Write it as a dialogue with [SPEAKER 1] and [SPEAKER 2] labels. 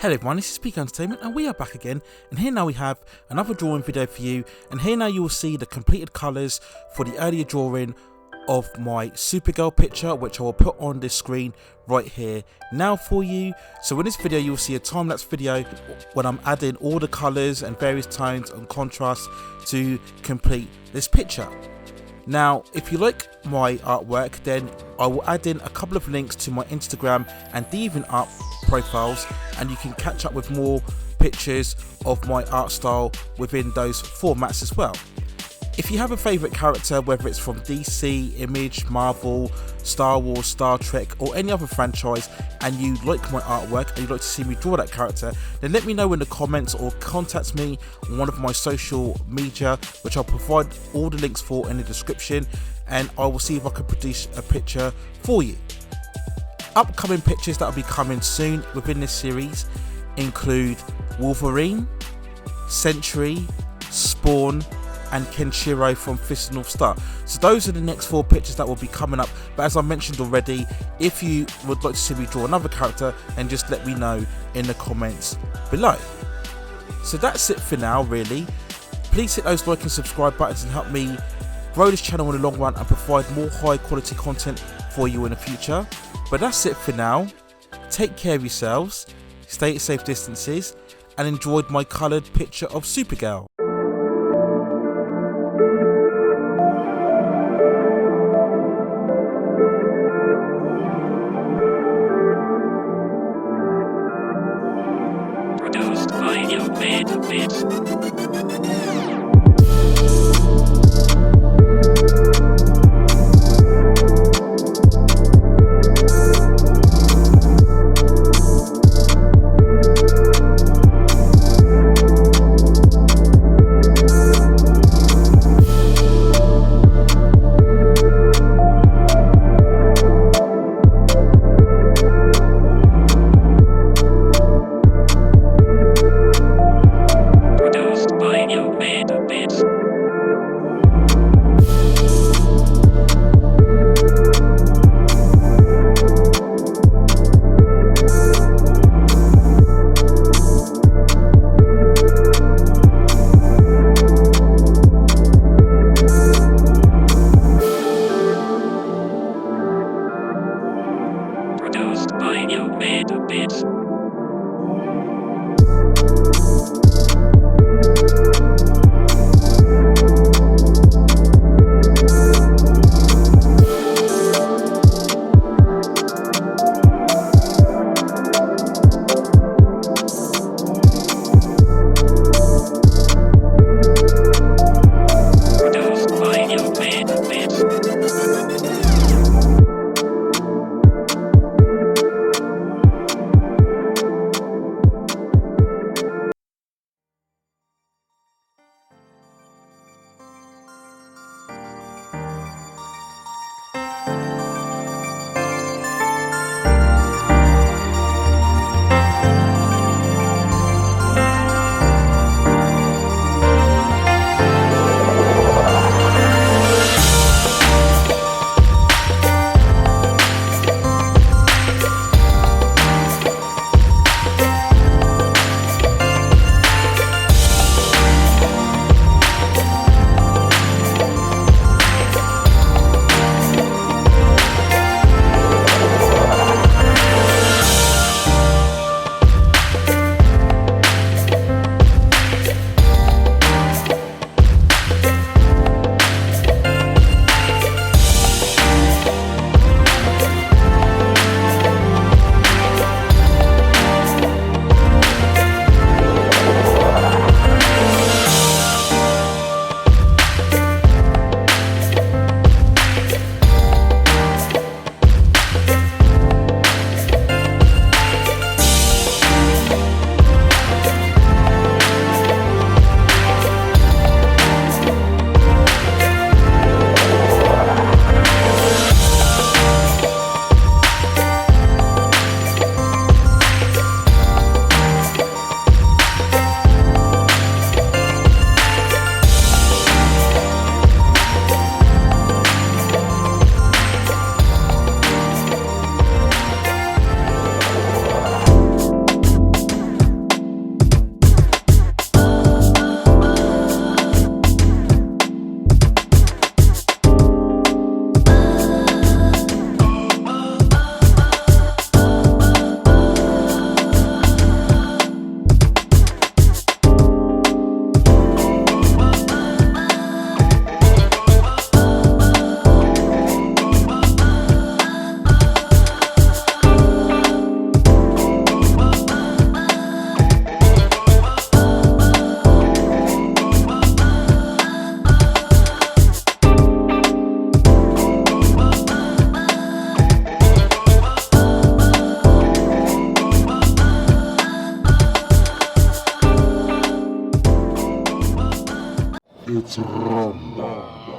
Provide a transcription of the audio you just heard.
[SPEAKER 1] Hello everyone, this is Peak Entertainment and we are back again, and here now we have another drawing video for you, and here now you will see the completed colours for the earlier drawing of my Supergirl picture, which I will put on this screen right here now for you. So in this video you will see a time-lapse video when I'm adding all the colours and various tones and contrasts to complete this picture. Now, if you like my artwork, then I will add in a couple of links to my Instagram and DEVIANT profiles, and you can catch up with more pictures of my art style within those formats as well. If you have a favourite character, whether it's from DC, Image, Marvel, Star Wars, Star Trek or any other franchise, and you like my artwork and you'd like to see me draw that character, then let me know in the comments or contact me on one of my social media, which I'll provide all the links for in the description, and I will see if I can produce a picture for you. Upcoming pictures that will be coming soon within this series include Wolverine, SENTRY, Spawn and KENSHIRO from Fist of North Star. So those are the next 4 pictures that will be coming up, but as I mentioned already, if you would like to see me draw another character, then just let me know in the comments below. So that's it for now really. Please hit those like and subscribe buttons and help me grow this channel in the long run and provide more high quality content for you in the future. But that's it for now. Take care of yourselves, stay at safe distances, and enjoyed my coloured picture of Supergirl.
[SPEAKER 2] Produced by Uneedbeatz. By It's Ramba.